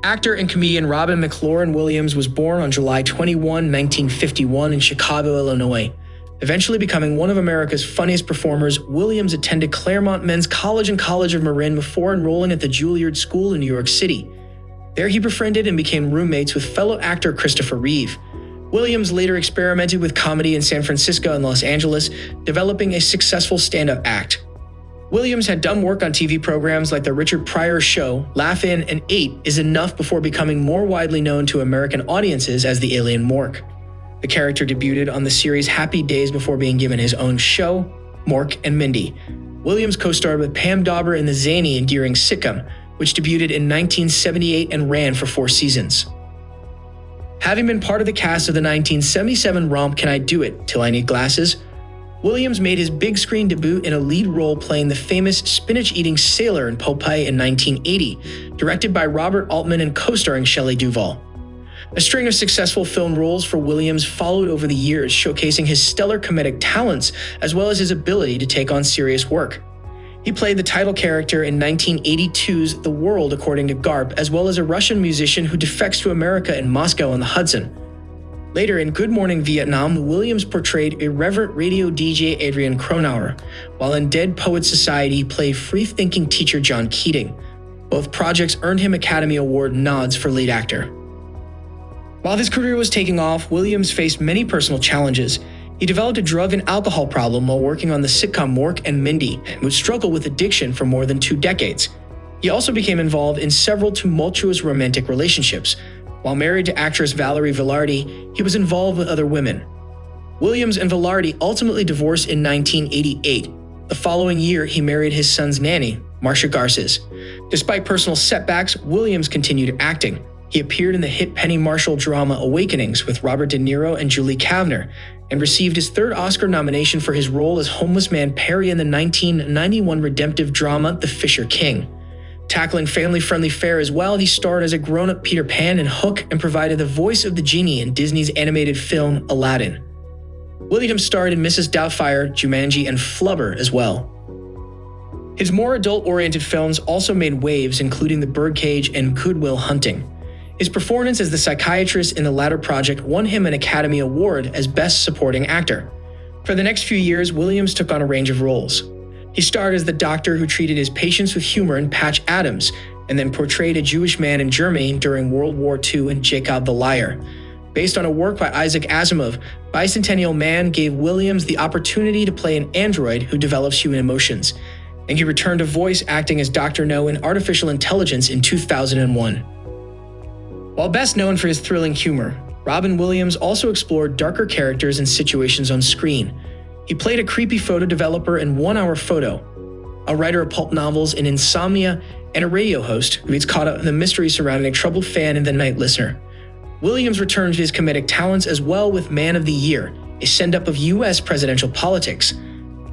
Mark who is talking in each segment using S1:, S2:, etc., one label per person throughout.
S1: Actor and comedian Robin McLaurin Williams was born on July 21, 1951 in Chicago, Illinois. Eventually becoming one of America's funniest performers, Williams attended Claremont Men's College and College of Marin before enrolling at the Juilliard School in New York City. There he befriended and became roommates with fellow actor Christopher Reeve. Williams later experimented with comedy in San Francisco and Los Angeles, developing a successful stand-up act. Williams had done work on TV programs like The Richard Pryor Show, Laugh In, and 8 is Enough before becoming more widely known to American audiences as the alien Mork. The character debuted on the series Happy Days before being given his own show, Mork and Mindy. Williams co-starred with Pam Dauber in the zany, endearing sitcom, which debuted in 1978 and ran for 4 seasons. Having been part of the cast of the 1977 romp Can I Do It Till I Need Glasses, Williams made his big screen debut in a lead role playing the famous spinach-eating sailor in Popeye in 1980, directed by Robert Altman and co-starring Shelley Duvall. A string of successful film roles for Williams followed over the years, showcasing his stellar comedic talents as well as his ability to take on serious work. He played the title character in 1982's The World According to Garp, as well as a Russian musician who defects to America in Moscow on the Hudson. Later in Good Morning Vietnam, Williams portrayed irreverent radio DJ Adrian Cronauer, while in Dead Poets Society he played free-thinking teacher John Keating. Both projects earned him Academy Award nods for lead actor. While his career was taking off, Williams faced many personal challenges. He developed a drug and alcohol problem while working on the sitcom Mork and Mindy, and would struggle with addiction for more than 2 decades. He also became involved in several tumultuous romantic relationships. While married to actress Valerie Velarde, he was involved with other women. Williams and Velarde ultimately divorced in 1988. The following year, he married his son's nanny, Marcia Garces. Despite personal setbacks, Williams continued acting. He appeared in the hit Penny Marshall drama Awakenings with Robert De Niro and Julie Kavner, and received his 3rd Oscar nomination for his role as homeless man Perry in the 1991 redemptive drama The Fisher King. Tackling family-friendly fare as well, he starred as a grown-up Peter Pan in Hook and provided the voice of the genie in Disney's animated film Aladdin. Williams starred in Mrs. Doubtfire, Jumanji, and Flubber as well. His more adult-oriented films also made waves, including The Birdcage and Good Will Hunting. His performance as the psychiatrist in the latter project won him an Academy Award as Best Supporting Actor. For the next few years, Williams took on a range of roles. He starred as the doctor who treated his patients with humor in Patch Adams, and then portrayed a Jewish man in Germany during World War II in Jacob the Liar. Based on a work by Isaac Asimov, Bicentennial Man gave Williams the opportunity to play an android who develops human emotions, and he returned to voice acting as Dr. No in Artificial Intelligence in 2001. While best known for his thrilling humor, Robin Williams also explored darker characters and situations on screen. He played a creepy photo developer in 1 Hour Photo, a writer of pulp novels in Insomnia, and a radio host who gets caught up in the mystery surrounding a troubled fan in The Night Listener. Williams returned to his comedic talents as well with Man of the Year, a send-up of U.S. presidential politics.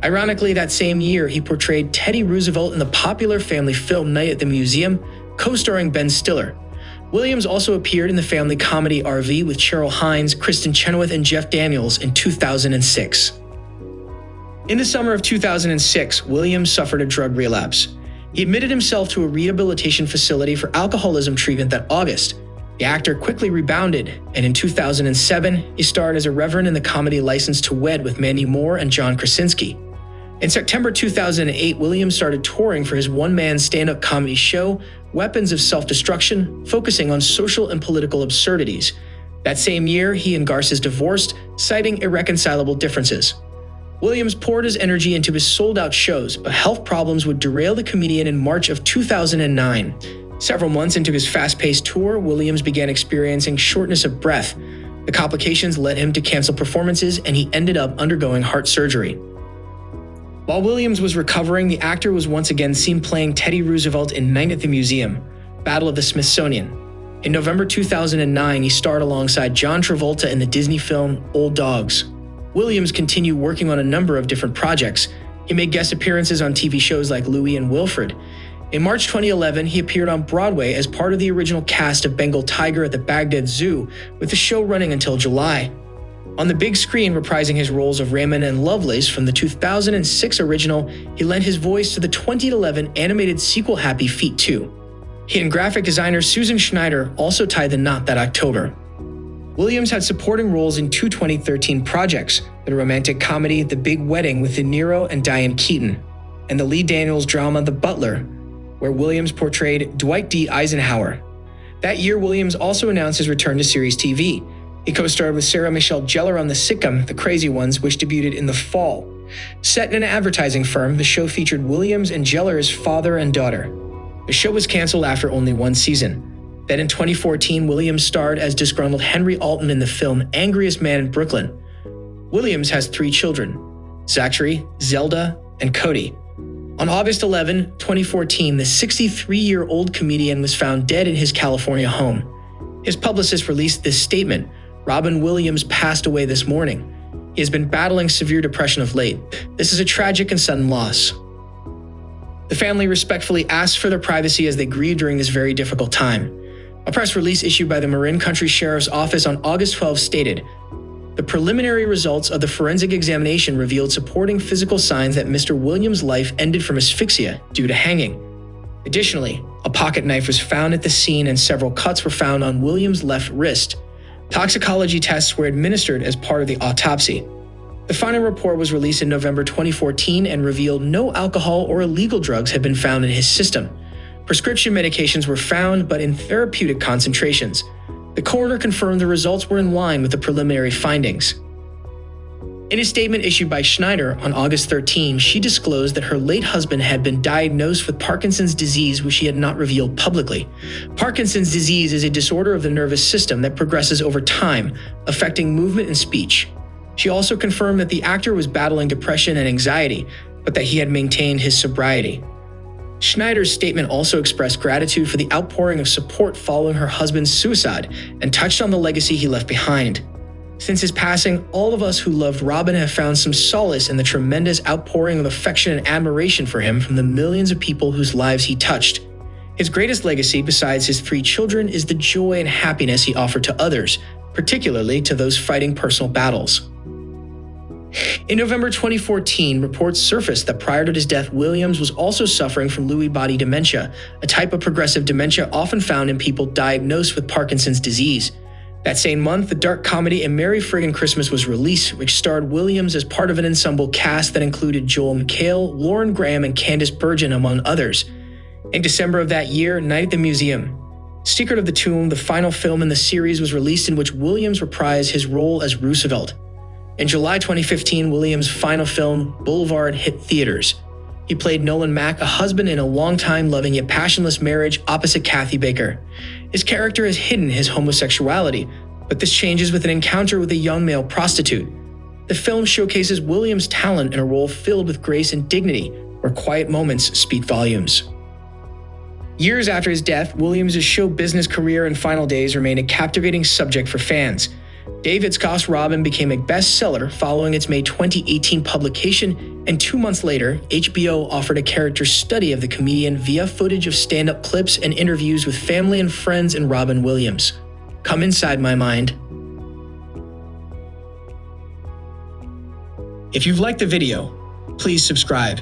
S1: Ironically, that same year, he portrayed Teddy Roosevelt in the popular family film Night at the Museum, co-starring Ben Stiller. Williams also appeared in the family comedy RV with Cheryl Hines, Kristen Chenoweth, and Jeff Daniels in 2006. In the summer of 2006, Williams suffered a drug relapse. He admitted himself to a rehabilitation facility for alcoholism treatment that August. The actor quickly rebounded, and in 2007, he starred as a reverend in the comedy License to Wed with Mandy Moore and John Krasinski. In September 2008, Williams started touring for his one-man stand-up comedy show, Weapons of Self-Destruction, focusing on social and political absurdities. That same year, he and Garces divorced, citing irreconcilable differences. Williams poured his energy into his sold-out shows, but health problems would derail the comedian in March of 2009. Several months into his fast-paced tour, Williams began experiencing shortness of breath. The complications led him to cancel performances, and he ended up undergoing heart surgery. While Williams was recovering, the actor was once again seen playing Teddy Roosevelt in Night at the Museum, Battle of the Smithsonian. In November 2009, he starred alongside John Travolta in the Disney film Old Dogs. Williams continued working on a number of different projects. He made guest appearances on TV shows like Louie and Wilfred. In March 2011, he appeared on Broadway as part of the original cast of Bengal Tiger at the Baghdad Zoo, with the show running until July. On the big screen, reprising his roles of Raymond and Lovelace from the 2006 original, he lent his voice to the 2011 animated sequel Happy Feet 2. He and graphic designer Susan Schneider also tied the knot that October. Williams had supporting roles in two 2013 projects, the romantic comedy The Big Wedding with De Niro and Diane Keaton, and the Lee Daniels drama The Butler, where Williams portrayed Dwight D. Eisenhower. That year, Williams also announced his return to series TV. He co-starred with Sarah Michelle Gellar on the sitcom The Crazy Ones, which debuted in the fall. Set in an advertising firm, the show featured Williams and Gellar's father and daughter. The show was canceled after only one season. Then in 2014, Williams starred as disgruntled Henry Altman in the film Angriest Man in Brooklyn. Williams has 3 children, Zachary, Zelda, and Cody. On August 11, 2014, the 63-year-old comedian was found dead in his California home. His publicist released this statement: "Robin Williams passed away this morning. He has been battling severe depression of late. This is a tragic and sudden loss." The family respectfully asked for their privacy as they grieved during this very difficult time. A press release issued by the Marin County Sheriff's Office on August 12 stated, "The preliminary results of the forensic examination revealed supporting physical signs that Mr. Williams' life ended from asphyxia due to hanging. Additionally, a pocket knife was found at the scene and several cuts were found on Williams' left wrist. Toxicology tests were administered as part of the autopsy." The final report was released in November 2014 and revealed no alcohol or illegal drugs had been found in his system. Prescription medications were found, but in therapeutic concentrations. The coroner confirmed the results were in line with the preliminary findings. In a statement issued by Schneider on August 13, she disclosed that her late husband had been diagnosed with Parkinson's disease, which she had not revealed publicly. Parkinson's disease is a disorder of the nervous system that progresses over time, affecting movement and speech. She also confirmed that the actor was battling depression and anxiety, but that he had maintained his sobriety. Schneider's statement also expressed gratitude for the outpouring of support following her husband's suicide and touched on the legacy he left behind. Since his passing, all of us who loved Robin have found some solace in the tremendous outpouring of affection and admiration for him from the millions of people whose lives he touched. His greatest legacy, besides his 3 children, is the joy and happiness he offered to others, particularly to those fighting personal battles. In November 2014, reports surfaced that prior to his death, Williams was also suffering from Lewy body dementia, a type of progressive dementia often found in people diagnosed with Parkinson's disease. That same month, the dark comedy A Merry Friggin' Christmas was released, which starred Williams as part of an ensemble cast that included Joel McHale, Lauren Graham, and Candice Bergen, among others. In December of that year, Night at the Museum. Secret of the Tomb, the final film in the series, was released in which Williams reprised his role as Roosevelt. In July 2015, Williams' final film, Boulevard, hit theaters. He played Nolan Mack, a husband in a long-time loving yet passionless marriage opposite Kathy Baker. His character has hidden his homosexuality, but this changes with an encounter with a young male prostitute. The film showcases Williams' talent in a role filled with grace and dignity, where quiet moments speak volumes. Years after his death, Williams' show business career and final days remained a captivating subject for fans. David Scott's Robin became a bestseller following its May 2018 publication, and 2 months later, HBO offered a character study of the comedian via footage of stand-up clips and interviews with family and friends in Robin Williams. Come inside my mind. If you've liked the video, please subscribe.